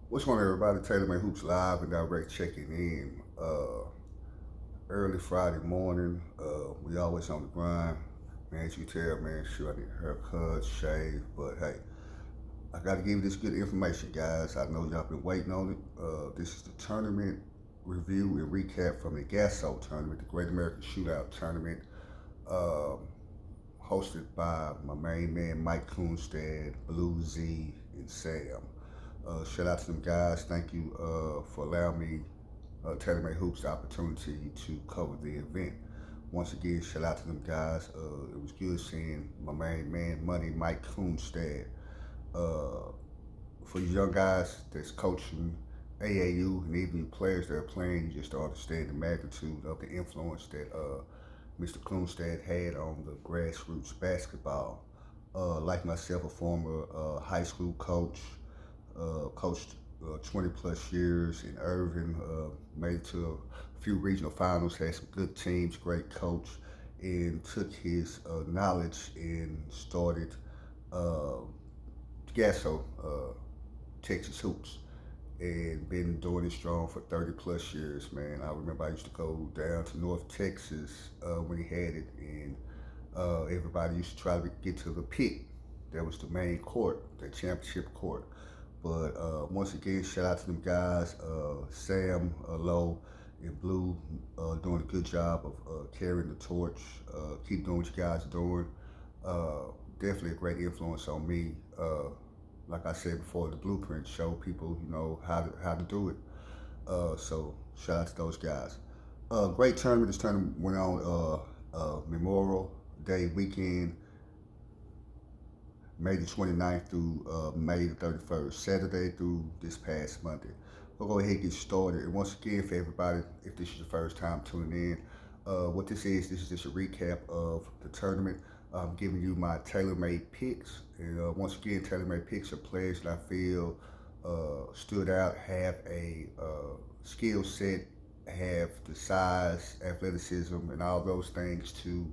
What's going on, everybody? Taylor Man Hoops live and direct checking in. Early Friday morning. We always on the grind. Man, as you tell, man, sure I need a haircut, shave, but hey, I got to give you this good information, guys. I know y'all been waiting on it. This is the tournament review and recap from the GASO tournament, the Great American Shootout tournament, um, hosted by my main man Mike Kunstad, Blue Z, and Sam. Shout out to them guys. Thank you for allowing me, Taylor May Hoops, the opportunity to cover the event. Once again, shout out to them guys. It was good seeing my main man, Money Mike Kunstad. Uh, for you young guys that's coaching AAU and even players that are playing, you just don't understand the magnitude of the influence that Mr. Kunstad had on the grassroots basketball. Like myself, a former high school coach, coached 20 plus years in Irving, made it to a few regional finals, had some good teams, great coach, and took his knowledge and started uh, GASO, Texas Hoops, and been doing it strong for 30 plus years, man. I remember I used to go down to North Texas when he had it, and everybody used to try to get to the pit. That was the main court, the championship court. But once again, shout out to them guys, Sam, Lowe, and Blue, doing a good job of carrying the torch. Keep doing what you guys are doing. Uh, Definitely a great influence on me. Like I said before, the blueprint show people, how to do it. So shout out to those guys. Great tournament. This tournament went on Memorial Day weekend, May the 29th through May the 31st, Saturday through this past Monday. We'll go ahead and get started. And once again, for everybody, if this is your first time tuning in, what this is just a recap of the tournament. I'm giving you my tailor-made picks. And once again, tailor-made picks are players that I feel stood out, have a skill set, have the size, athleticism, and all those things to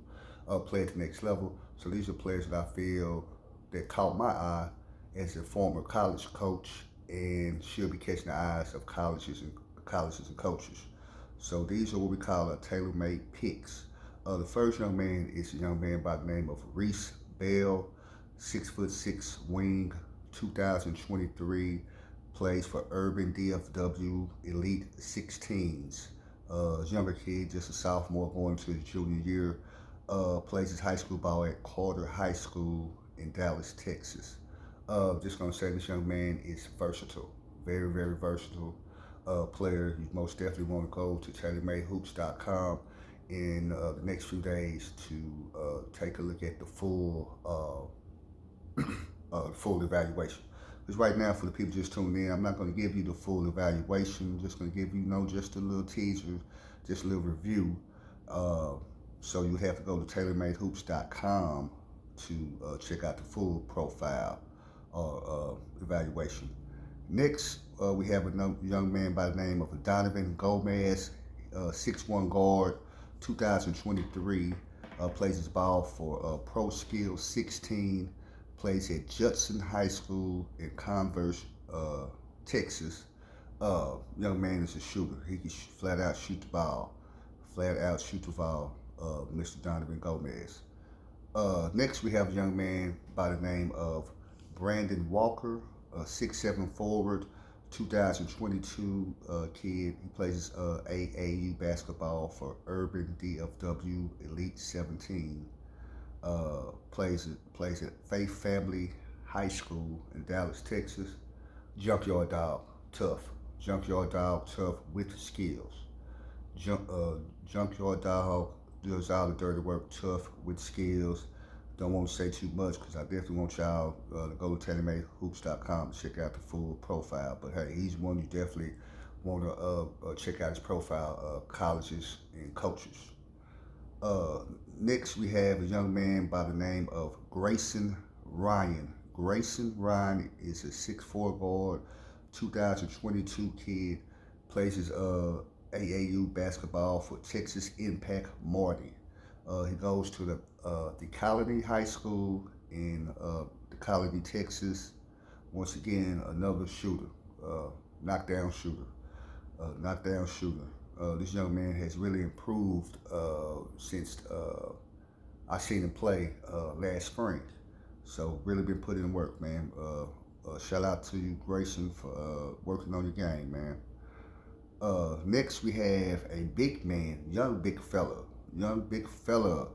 play at the next level. So these are players that I feel that caught my eye as a former college coach and should be catching the eyes of colleges and coaches. So these are what we call a tailor-made picks. The first young man is a young man by the name of Reese Bell, 6'6" wing, 2023, plays for Urban DFW Elite 16s. Younger kid, just a sophomore going to his junior year. Plays his high school ball at Carter High School in Dallas, Texas. Just gonna say this young man is versatile, very, very versatile player. You most definitely want to go to TaylorMadeHoops.com in the next few days to take a look at the full evaluation. Because right now, for the people just tuning in, I'm not going to give you the full evaluation. I'm just going to give you, just a little teaser, just a little review. So you have to go to TaylorMadeHoops.com to check out the full profile or evaluation. Next, we have a young man by the name of Donovan Gomez, 6'1" guard, 2023, plays his ball for Pro Skill 16, plays at Judson High School in Converse, Texas. Young man is a shooter. He can flat out shoot the ball. Flat out shoot the ball, Mr. Donovan Gomez. Next, we have a young man by the name of Brandon Walker, 6'7" forward, 2022 kid. He plays AAU basketball for Urban DFW Elite 17. Plays at Faith Family High School in Dallas, Texas. Junkyard dog, tough. Junkyard dog, tough with skills. Junkyard dog does all the dirty work, tough with skills. Don't want to say too much because I definitely want y'all to go to TaylorMadeHoops.com to check out the full profile. But hey, he's one you definitely want to check out his profile, colleges and coaches. Next, we have a young man by the name of Grayson Ryan. Grayson Ryan is a 6'4" guard, 2022 kid, plays his AAU basketball for Texas Impact Marty. He goes to the Colony High School in the Colony, Texas. Once again, another shooter. knockdown shooter. Knockdown shooter. This young man has really improved since I seen him play last spring. So really been putting in work, man. Shout out to you, Grayson, for working on your game, man. Next we have a big man, young big fella,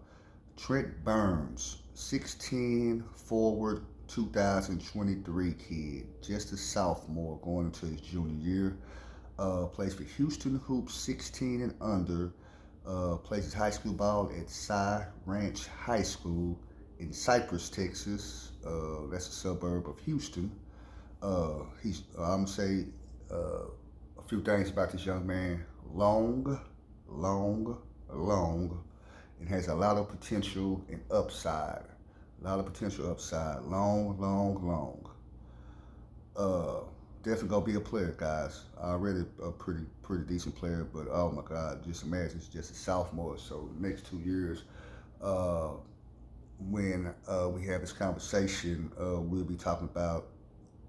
Trent Burns, 6'10", forward, 2023 kid, just a sophomore going into his junior year. Plays for Houston Hoops, 16 and under. Plays his high school ball at Cy Ranch High School in Cypress, Texas. That's a suburb of Houston. I'm gonna say a few things about this young man. Long, and has a lot of potential and upside. Long. Definitely gonna be a player, guys. Already a pretty decent player, but oh my God, just imagine it's just a sophomore. So the next 2 years, when we have this conversation, we'll be talking about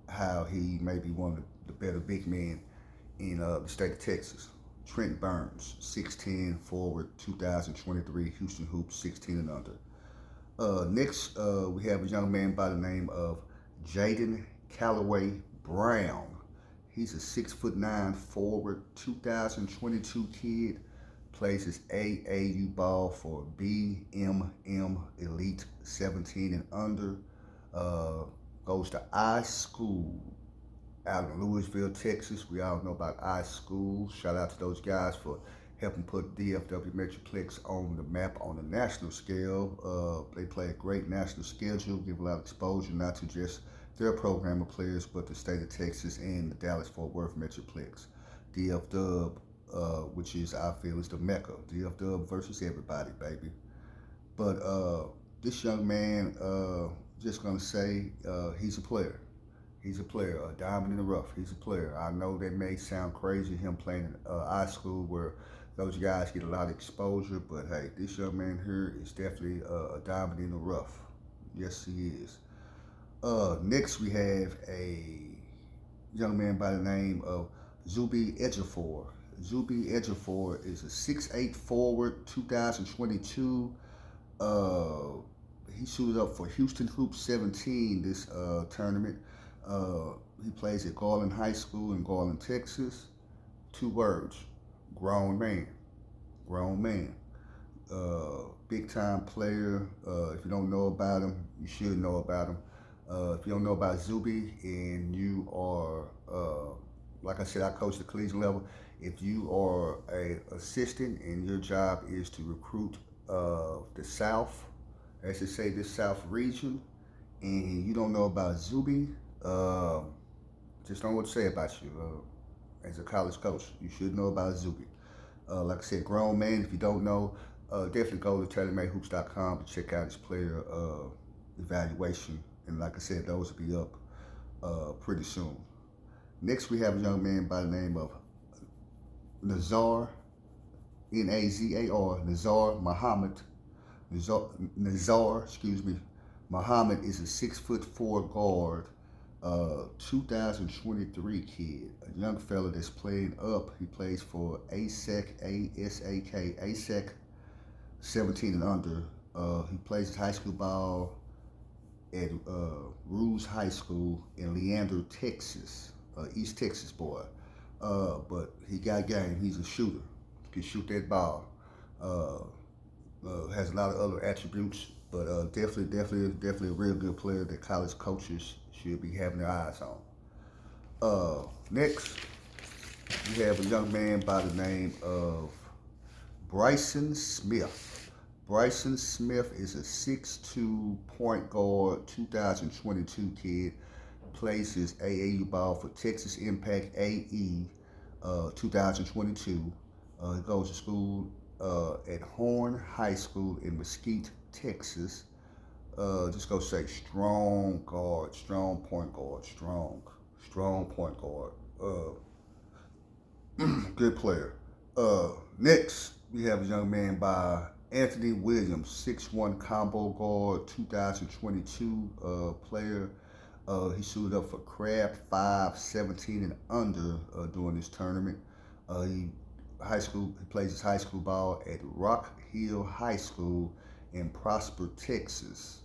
how he may be one of the better big men in the state of Texas. Trent Burns, 6'10", forward, 2023, Houston Hoops, 16 and under. Next, we have a young man by the name of Jayden Brown. He's a 6'9" forward, 2022 kid. Plays his AAU ball for BMM Elite, 17 and under. Goes to iSchool out in Louisville, Texas. We all know about iSchool. Shout out to those guys for helping put DFW Metroplex on the map on a national scale. They play a great national schedule, give a lot of exposure, not to just their program of players, but the state of Texas and the Dallas-Fort Worth Metroplex. DFW, which is, I feel, is the mecca. DFW versus everybody, baby. But this young man, just gonna say, he's a player. He's a player, a diamond in the rough. He's a player. I know that may sound crazy, him playing in iSchool, where those guys get a lot of exposure, but hey, this young man here is definitely a diamond in the rough. Yes, he is. Next, we have a young man by the name of Zooy Edgar. Zooy Edgar is a 6'8" forward, 2022. He suited up for Houston Hoops 17 this tournament. He plays at Garland High School in Garland, Texas. 2 words, grown man. Big time player. If you don't know about him, you should know about him. If you don't know about Zooy and you are, like I said, I coach the collegiate level. If you are an assistant and your job is to recruit the South, as they say, this South region, and you don't know about Zooy, just don't know what to say about you. As a college coach, you should know about Zooy. Like I said, grown man. If you don't know, definitely go to TaylorMadeHoops.com to check out his player evaluation. And like I said, those will be up pretty soon. Next, we have a young man by the name of Nazar, Nazar, Nazar Muhammad. Nazar, Muhammad is a 6'4" guard, 2023 kid, a young fella that's playing up. He plays for ASEC, ASEC, 17 and under. He plays his high school ball at Ruse High School in Leander, Texas, East Texas boy. But he got game. He's a shooter. Can shoot that ball. Has a lot of other attributes, but definitely a real good player that college coaches should be having their eyes on. Next, we have a young man by the name of Bryson Smith. Bryson Smith is a 6'2" point guard, 2022 kid. Plays his AAU ball for Texas Impact AE, 2022. He goes to school at Horn High School in Mesquite, Texas. Just go say strong guard, strong point guard, strong point guard. Good player. Next, we have a young man by Anthony Williams, 6'1" combo guard, 2022 player. He suited up for Crab 5, 17 and under during this tournament. He plays his high school ball at Rock Hill High School in Prosper, Texas.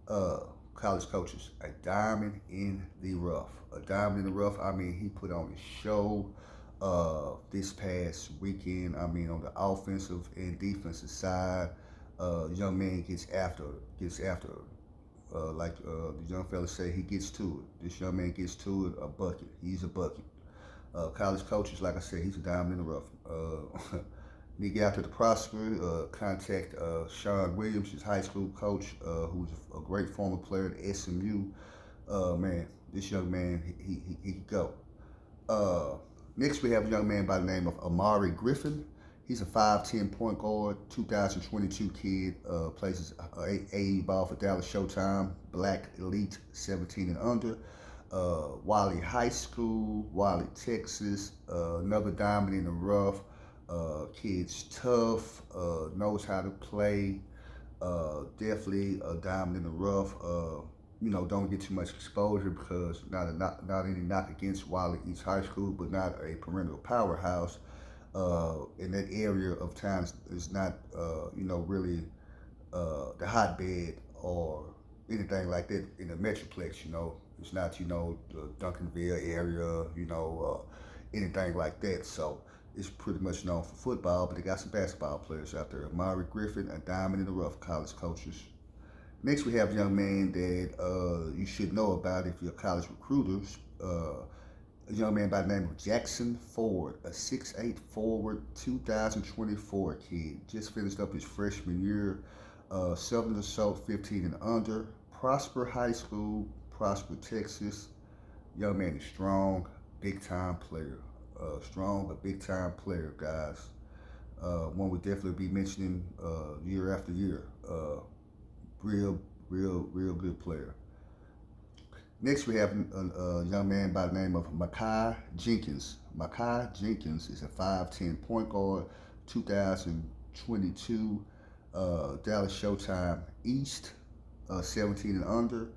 Uh, College coaches, a diamond in the rough. A diamond in the rough. I mean, he put on a show this past weekend. I mean, on the offensive and defensive side, young man gets after. Like the young fella say, he gets to it. This young man gets to it, a bucket. He's a bucket. College coaches, like I said, he's a diamond in the rough. Need to get after the Prosper, contact Sean Williams, his high school coach, who's a great former player at SMU. Man, this young man, he can go. Next, we have a young man by the name of Amari Griffin. He's a 5'10" point guard, 2022 kid, plays his AAU ball for Dallas Showtime, Black Elite, 17 and under. Wiley High School, Wiley, Texas, another diamond in the rough. Kid's tough, knows how to play, definitely a diamond in the rough. Don't get too much exposure because not any knock against Wiley East High School, but not a perennial powerhouse. In that area of times is not, really the hotbed or anything like that in the Metroplex, It's not, the Duncanville area, anything like that. So it's pretty much known for football, but they got some basketball players out there. Amari Griffin, a diamond in the rough, college coaches. Next, we have a young man that you should know about if you're college recruiters. A young man by the name of Jackson Ford, a 6'8" forward, 2024 kid. Just finished up his freshman year. Southern Assault, 15 and under. Prosper High School, Prosper, Texas. Young man is strong, big-time player. Strong, but big-time player, guys. One would definitely be mentioning year after year. Real good player. Next, we have a young man by the name of Makai Jenkins. Makai Jenkins is a 5'10" point guard, 2022 Dallas Showtime East, 17 and under.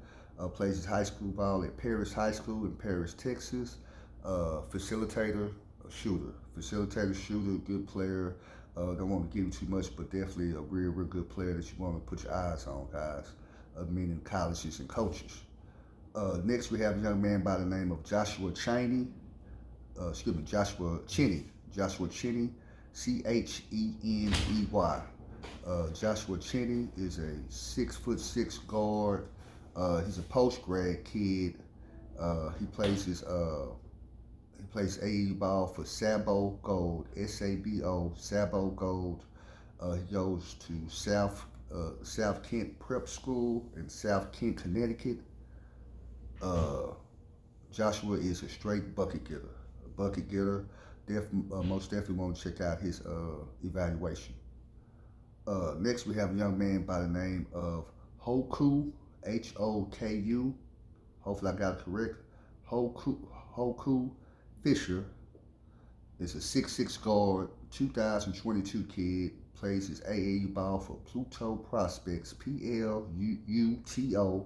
Plays his high school ball at Paris High School in Paris, Texas. Facilitator, shooter. Good player. Don't want to give him too much, but definitely a real good player that you want to put your eyes on, guys. Meaning colleges and coaches. Next, we have a young man by the name of Joshua Chaney. Joshua Chaney. Cheney. Joshua Chaney is a 6'6" guard. He's a post-grad kid. He plays AAU ball for Sabo Gold, SABO, Sabo Gold. He goes to South Kent Prep School in South Kent, Connecticut. Joshua is a straight bucket getter. Most definitely want to check out his evaluation. Next, we have a young man by the name of Hoku, Hoku. Hopefully I got it correct. Hoku Fisher is a 6'6" guard, 2022 kid. Plays his AAU ball for Pluto Prospects, PLUTO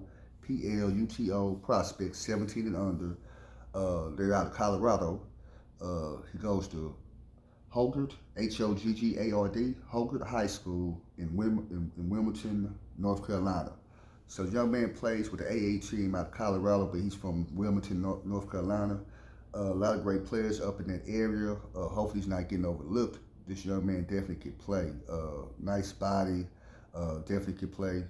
Prospects, 17 and under. They're out of Colorado. He goes to Hoggard, Hoggard, Hoggard High School in Wilmington, North Carolina. So the young man plays with the AA team out of Colorado, but he's from Wilmington, North Carolina. A lot of great players up in that area. Hopefully he's not getting overlooked. This young man definitely can play. Nice body, definitely can play.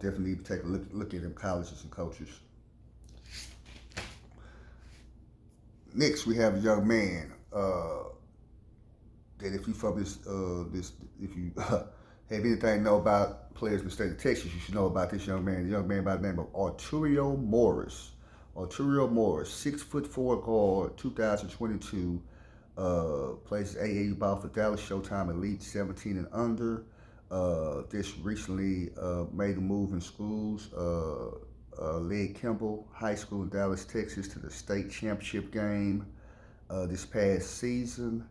Definitely need to take a look at them colleges and coaches. Next, we have a young man that if you from if you have anything to know about players in the state of Texas, you should know about this young man. The young man by the name of Arturia Morris. 6'4" guard, 2022. Plays AAU ball for Dallas Showtime Elite, 17 and under. Just recently made a move in schools. Led Kimball High School in Dallas, Texas to the state championship game this past season.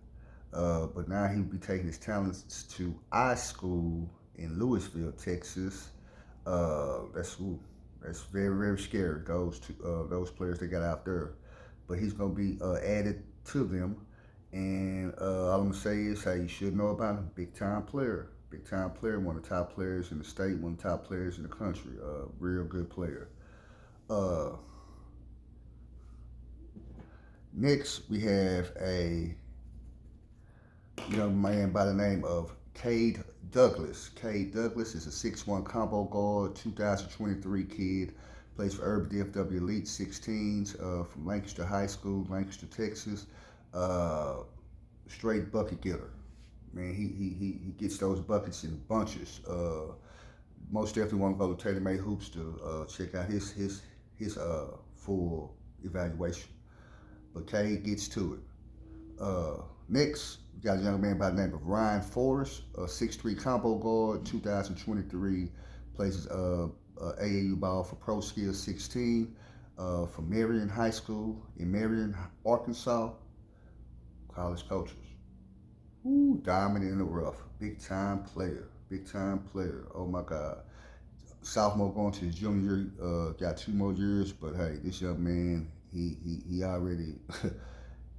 But now he'll be taking his talents to I School in Louisville, Texas. That's That's very, very scary. Those players they got out there, but he's gonna be added to them. And all I'm gonna say is, hey, you should know about him. Big time player, one of the top players in the state, one of the top players in the country. Real good player. Uh, Next, we have a young man by the name of Kade Douglas. Kade Douglas is a 6'1" combo guard, 2023 kid. Plays for Urban DFW Elite 16s from Lancaster High School, Lancaster, Texas. Straight bucket getter. Man, he gets those buckets in bunches. Most definitely want to go to Taylor Made Hoops to check out his full evaluation. But Cade gets to it. Next, we got a young man by the name of Ryan Forrest, a 6'3" combo guard, 2023, plays AAU ball for Pro Skills 16 from Marion High School in Marion, Arkansas. College coaches. Ooh, diamond in the rough. Big time player. Big time player. Oh my God. Sophomore going to his junior year. Got 2 more years, but hey, this young man, he already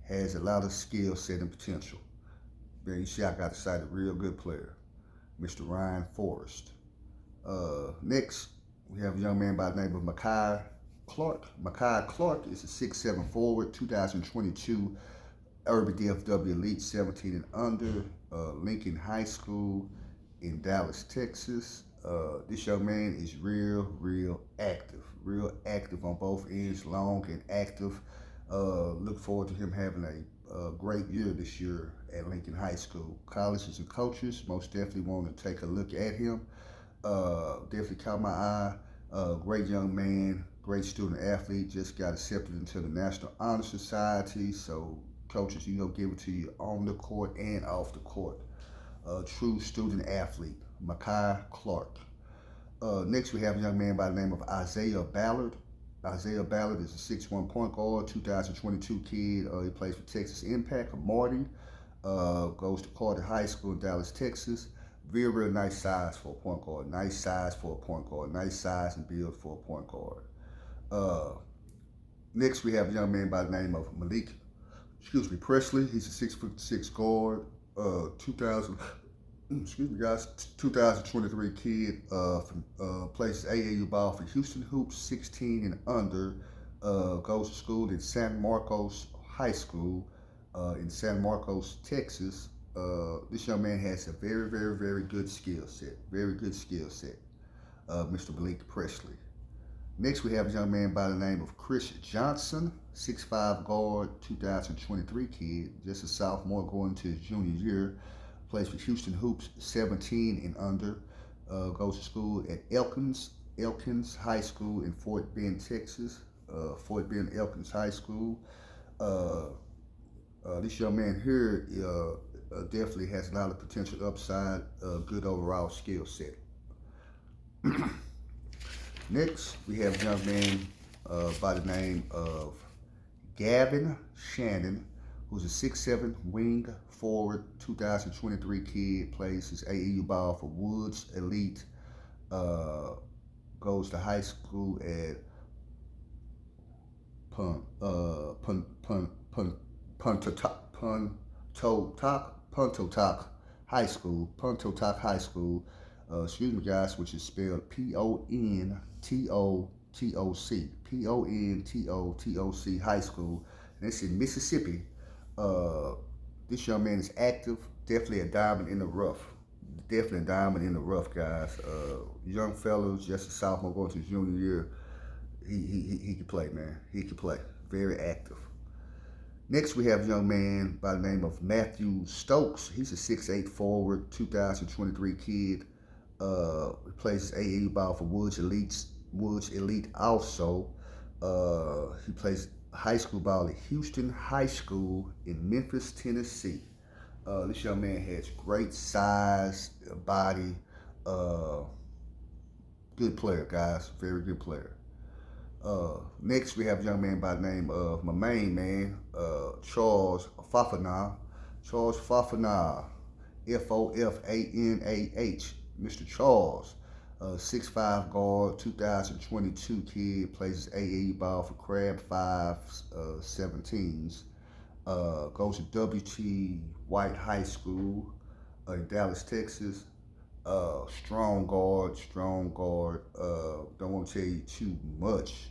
has a lot of skill set and potential. Man, you see, I got to cite a real good player, Mr. Ryan Forrest. Next, we have a young man by the name of Makai Clark. Makai Clark is a 6'7" forward, 2022 Urban DFW Elite 17 and under, Lincoln High School in Dallas, Texas. This young man is real active on both ends, long and active. Look forward to him having a great year this year at Lincoln High School. Colleges and coaches most definitely want to take a look at him. Definitely caught my eye. Great young man, great student athlete, just got accepted into the National Honor Society. So coaches, give it to you on the court and off the court. True student athlete, Makai Clark. Next, we have a young man by the name of Isaiah Ballard. Isaiah Ballard is a 6'1" point guard, 2022 kid. He plays for Texas Impact, Marty. Goes to Carter High School in Dallas, Texas. Real nice size for a point guard. Nice size for a point guard. Nice size and build for a point guard. Next, we have a young man by the name of Malik Presley. He's a 6'6" guard, 2023 kid, plays AAU ball for Houston Hoops 16 and under, goes to school in San Marcos High School in San Marcos, Texas. This young man has a very good skill set. Mr. Malik Presley. Next, we have a young man by the name of Chris Johnson, 6'5" guard, 2023 kid, just a sophomore going into his junior year. Plays for Houston Hoops 17 and under. Goes to school at Elkins High School in Fort Bend, Texas. Fort Bend Elkins High School. This young man here definitely has a lot of potential upside, good overall skill set. Next, we have a young man by the name of Gavin Shannon, who's a 6'7" wing forward, 2023 kid, plays his AAU ball for Woods Elite, goes to high school at Pontotoc High School, excuse me guys, which is spelled Pontotoc High School, and it's in Mississippi. This young man is active, definitely a diamond in the rough. Guys. Young fellows, just a sophomore going to his junior year. He can play, man. He can play. Very active. Next, we have a young man by the name of Matthew Stokes. He's a 6'8" forward, 2023 kid. He plays AAU ball for Woods Elite also. He plays high school ball at Houston High School in Memphis, Tennessee. This young man has great size, body. Good player, guys. Very good player. Next, we have a young man by the name of my main man, Charles Faffana. F-O-F-A-N-A-H. Mr. Charles. 6'5" guard, 2022 kid, plays AAU ball for Crab 5 17s. Goes to W.T. White High School in Dallas, Texas. Strong guard. Don't want to tell you too much.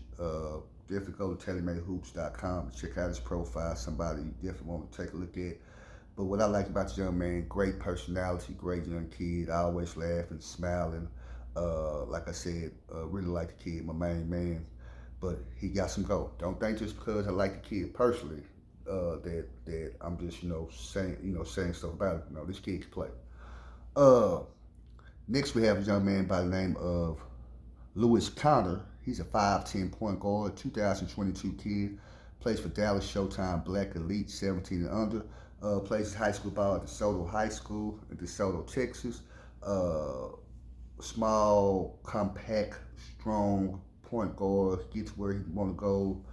Definitely go to TaylorMadeHoops.com to check out his profile. Somebody you definitely want to take a look at. But what I like about the young man, great personality, great young kid, always laughing, smiling. Like I said, really like the kid, my main man. But he got some go. Don't think just because I like the kid personally that I'm just saying stuff about it. No, this kid can play. Uh, Next we have a young man by the name of Lewis Connor. He's a 5'10" point guard, 2022 kid. Plays for Dallas Showtime Black Elite, 17 and under. Plays high school ball at DeSoto High School in DeSoto, Texas. Small, compact, strong point guard. Gets where he want to go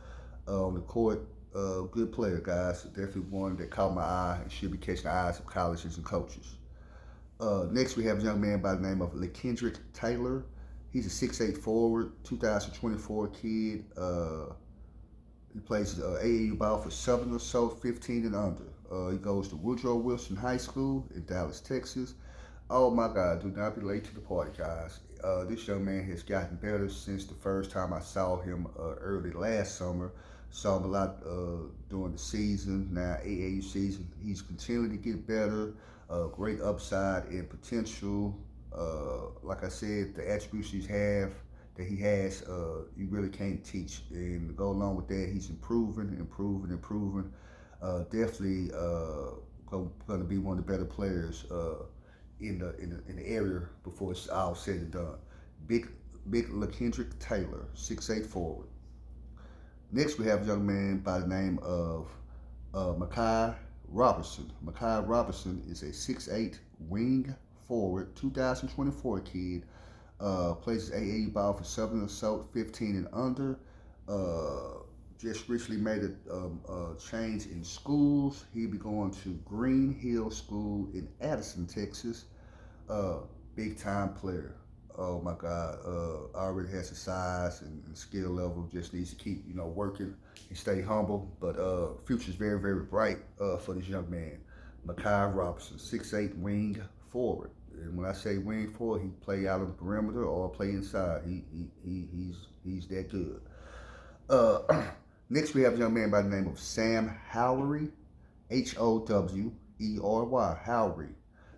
on the court. Good player, guys. Definitely one that caught my eye and should be catching the eyes of colleges and coaches. Next, we have a young man by the name of Kendrick Taylor. He's a 6'8" forward, 2024 kid. He plays AAU ball for Southern so 15 and under. He goes to Woodrow Wilson High School in Dallas, Texas. Oh my God, do not be late to the party, guys. This young man has gotten better since the first time I saw him early last summer. Saw him a lot during the season, now AAU season. He's continuing to get better. Great upside and potential. Like I said, the attributes he has, you really can't teach. And to go along with that, he's improving. Definitely going to be one of the better players in the area before it's all said and done. Big LaKendrick Taylor, 6'8" forward. Next, we have a young man by the name of Makai Robertson. Makai Robertson is a 6'8" wing forward, 2024 kid. Plays AAU ball for Southern Assault, 15 and under. Just recently made a change in schools. He'll be going to Green Hill School in Addison, Texas. Big time player. Oh my God, already has the size and skill level. Just needs to keep, working and stay humble. But future's very, very bright for this young man. Makai Robertson, 6'8" wing forward. And when I say wing forward, he play out on the perimeter or play inside. He's that good. Next, we have a young man by the name of Sam Howery, Howery, Howery.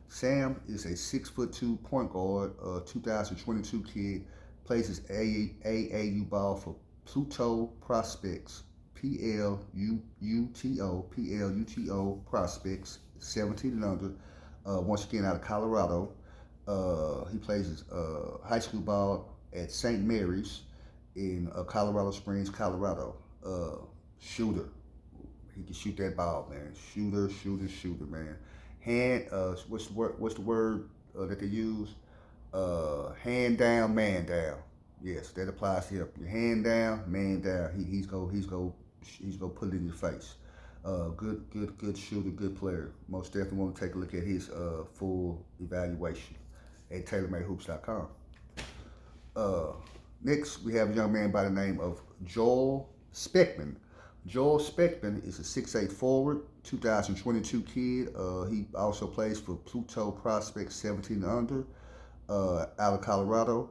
Sam is a 6'2" point guard, 2022 kid. Plays his AAU ball for Pluto Prospects, Pluto Prospects, 17 and under. Once again, out of Colorado. He plays his high school ball at St. Mary's in Colorado Springs, Colorado. Shooter. He can shoot that ball, man. Shooter, man. What's the word that they use? Hand down, man down. Yes, that applies here. Hand down, man down. He's go put it in your face. Good shooter, good player. Most definitely want to take a look at his full evaluation at TaylorMadeHoops.com. Next, we have a young man by the name of Joel Speckman. Joel Speckman is a 6'8" forward, 2022 kid. He also plays for Pluto Prospects, 17 and under, out of Colorado.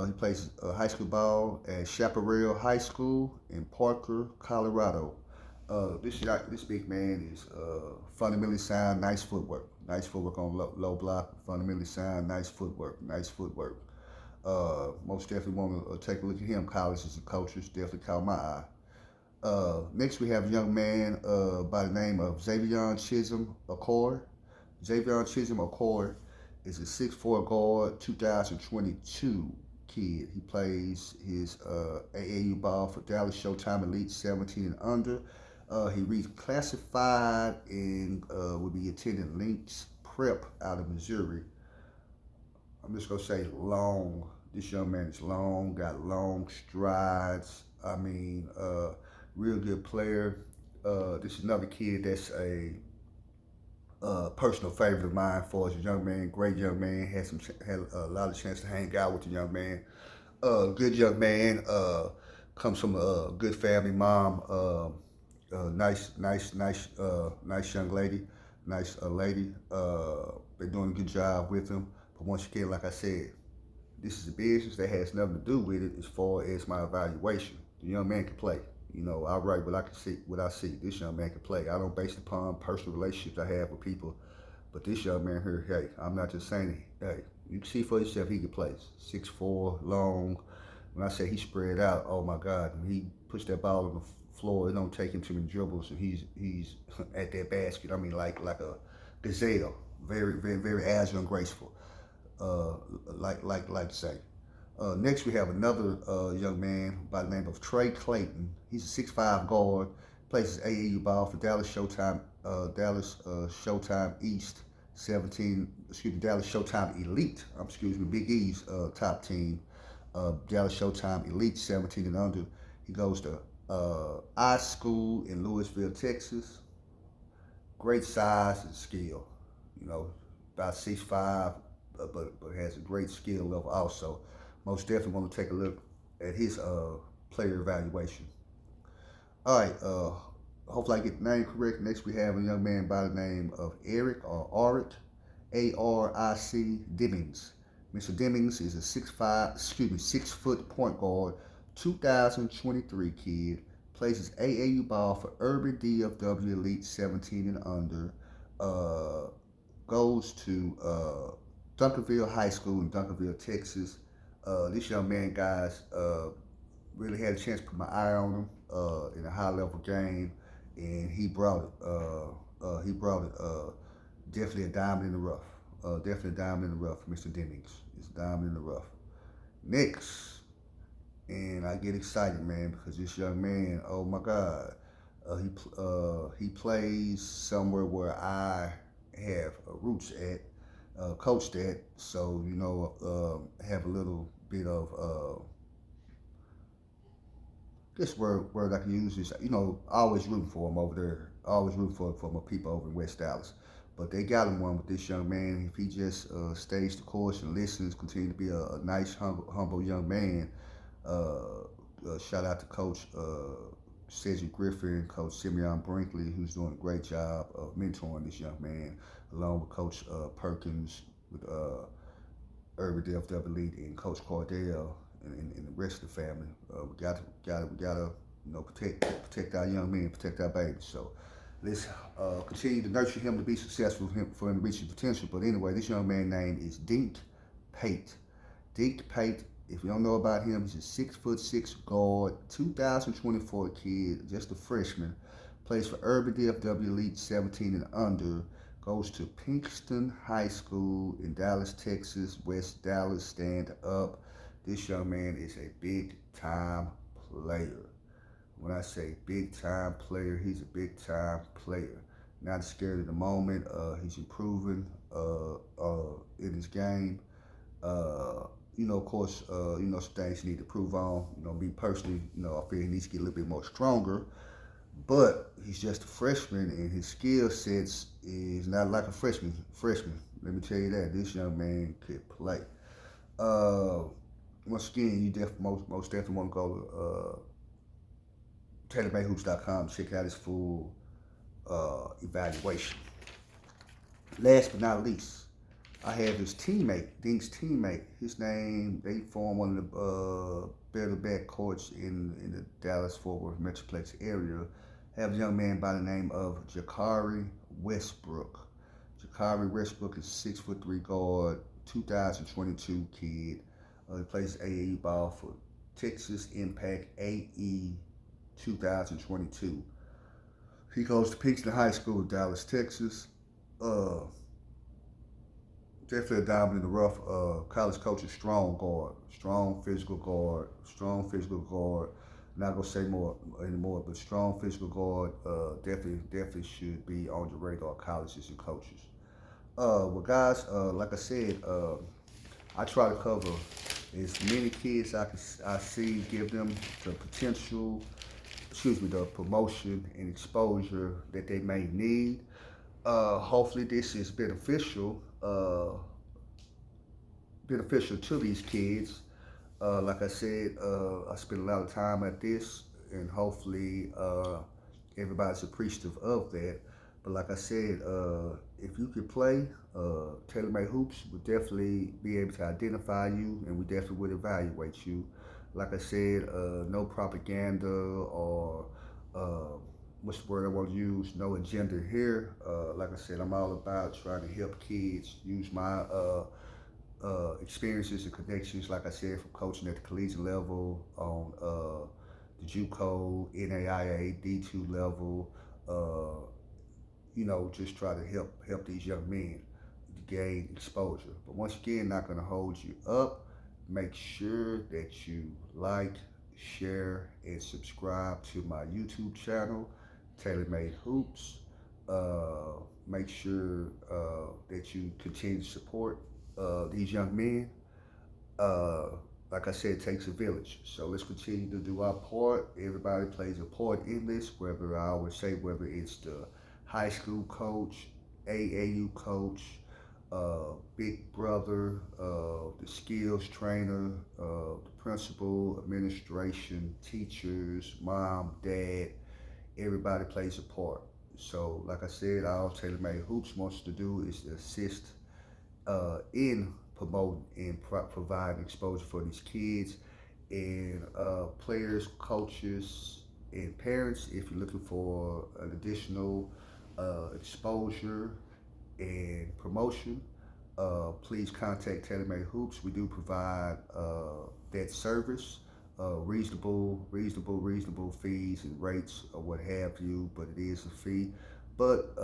He plays high school ball at Chaparral High School in Parker, Colorado. This big man is fundamentally sound, nice footwork. Nice footwork on low block, fundamentally sound, nice footwork. Most definitely want to take a look at him. Colleges and coaches definitely caught my eye. Next, we have a young man by the name of Xavier Chisholm Accord. Xavier Chisholm Accord is a 6'4" guard, 2022 kid. He plays his AAU ball for Dallas Showtime Elite, 17 and under. He reclassified and will be attending Lynx Prep out of Missouri. I'm just going to say long. This young man is long, got long strides. I mean, real good player. This is another kid that's a personal favorite of mine. Forrest, a young man, great young man. Had a lot of chance to hang out with the young man. Good young man. Comes from a good family. Mom, nice young lady, nice lady. Been doing a good job with him. But once again, like I said, this is a business that has nothing to do with it as far as my evaluation. The young man can play. You know, I write what I can see, what I see. This young man can play. I don't base it upon personal relationships I have with people. But this young man here, hey, I'm not just saying it. Hey, you can see for yourself he can play. 6'4", long. When I say he spread out, oh my God, when he puts that ball on the floor, it don't take him too many dribbles, and he's at that basket. I mean, like a gazelle, very agile and graceful. Like to say. Next, we have another young man by the name of Trey Clayton. He's a 6'5" guard, plays AAU ball for Dallas Showtime East 17. Dallas Showtime Elite. Big E's top team. Dallas Showtime Elite 17 and under. He goes to I school in Louisville, Texas. Great size and skill. You know, about 6'5", but has a great skill level also. Most definitely want to take a look at his player evaluation. All right, hopefully I get the name correct. Next we have a young man by the name of Eric or Aric, A-R-I-C Demings. Mr. Demings is a 6 foot point guard, 2023 kid. Plays his AAU ball for Urban DFW Elite 17 and under. Goes to Duncanville High School in Duncanville, Texas. This young man, guys, really had a chance to put my eye on him in a high-level game, and he brought it. Definitely a diamond in the rough. Definitely a diamond in the rough, Mr. Demings. It's a diamond in the rough. Next, and I get excited, man, because this young man, oh my God, he plays somewhere where I have roots at, coached at, so you know, have a little bit of this word I can use is, you know, always rooting for him over there, always rooting for my people over in West Dallas. But they got him one with this young man. If he just stays the course and listens, continue to be a nice, humble young man. Shout out to Coach Xavier Griffin, Coach Simeon Brinkley, who's doing a great job of mentoring this young man, along with Coach Perkins with Urban DFW Elite and Coach Cordell and the rest of the family. We gotta you know, protect our young men, protect our babies. So let's continue to nurture him to be successful for him to reach his potential. But anyway, this young man's name is Dink Pate. Dink Pate. If you don't know about him, he's a 6'6" guard, 2024 kid, just a freshman. Plays for Urban DFW Elite 17 and under. Goes to Pinkston High School in Dallas, Texas, West Dallas. Stand up. This young man is a big-time player. When I say big-time player, he's a big-time player. Not scared of the moment. He's improving in his game. You know, of course, you know, some things he need to prove on. You know, me personally, you know, I feel he needs to get a little bit more stronger. But he's just a freshman, and his skill sets is not like a freshman. Let me tell you that. This young man could play. Once again, you most definitely want to go to TaylorMadeHoops.com to check out his full evaluation. Last but not least, I have his teammate, Dink's teammate. His name, they form one of the better backcourts in the Dallas-Fort Worth Metroplex area. I have a young man by the name of Jakari Westbrook. Jakari Westbrook is 6'3" guard, 2022 kid. He plays AAU ball for Texas Impact AE 2022. He goes to Pinkston High School in Dallas, Texas. Definitely a diamond in the rough. College coach is strong guard, strong physical guard. Not gonna say more anymore, but strong physical guard. Definitely should be on your radar, colleges and coaches. Well, guys, like I said, I try to cover as many kids I see, give them the potential, the promotion and exposure that they may need. Hopefully this is beneficial to these kids. Like I said, I spent a lot of time at this, and hopefully everybody's appreciative of that. But like I said, if you could play, TaylorMade Hoops would definitely be able to identify you, and we definitely would evaluate you. Like I said, no propaganda or what's the word I want to use? No agenda here. Like I said, I'm all about trying to help kids use my experiences and connections, like I said, from coaching at the collegiate level on the JUCO, NAIA, D2 level. Just try to help these young men gain exposure. But once again, not going to hold you up. Make sure that you like, share, and subscribe to my YouTube channel, TaylorMade Hoops. Make sure that you continue to support these young men. Uh, like I said, it takes a village. So let's continue to do our part. Everybody plays a part in this, whether I always say whether it's the high school coach, AAU coach, big brother, the skills trainer, the principal, administration, teachers, mom, dad, everybody plays a part. So like I said, all TaylorMade Hoops wants to do is to assist in promoting and providing exposure for these kids and players, coaches, and parents. If you're looking for an additional exposure and promotion, please contact TaylorMade Hoops. We do provide that service, reasonable fees and rates or what have you, but it is a fee. But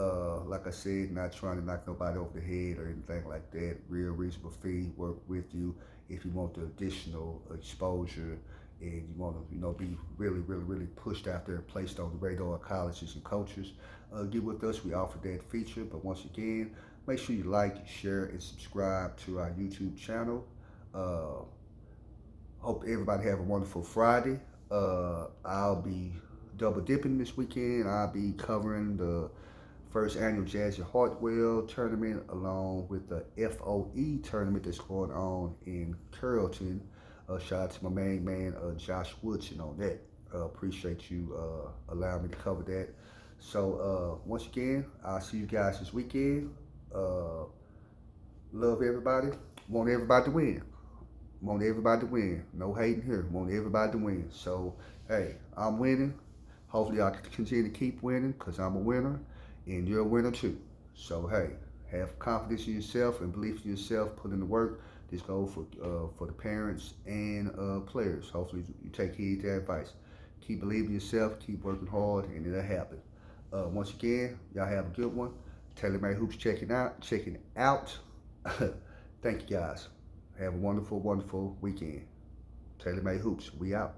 like I said, not trying to knock nobody over the head or anything like that. Real reasonable fee. Work with you if you want the additional exposure and you want to, be really pushed out there and placed on the radar of colleges and coaches. Get with us. We offer that feature. But once again, make sure you like, share, and subscribe to our YouTube channel. Hope everybody have a wonderful Friday. I'll be double dipping this weekend. I'll be covering the first annual Jazzy Hartwell tournament along with the FOE tournament that's going on in Carrollton. Shout out to my main man, Josh Woodson on that. Appreciate you allowing me to cover that. So once again, I'll see you guys this weekend. Love everybody. Want everybody to win. Want everybody to win. No hating here. Want everybody to win. So, hey, I'm winning. Hopefully I can continue to keep winning because I'm a winner and you're a winner too. So, hey, have confidence in yourself and belief in yourself. Put in the work. This goes for the parents and players. Hopefully you take heed to that advice. Keep believing in yourself. Keep working hard and it'll happen. Once again, y'all have a good one. TaylorMade Hoops checking out. Thank you guys. Have a wonderful weekend. TaylorMade Hoops, we out.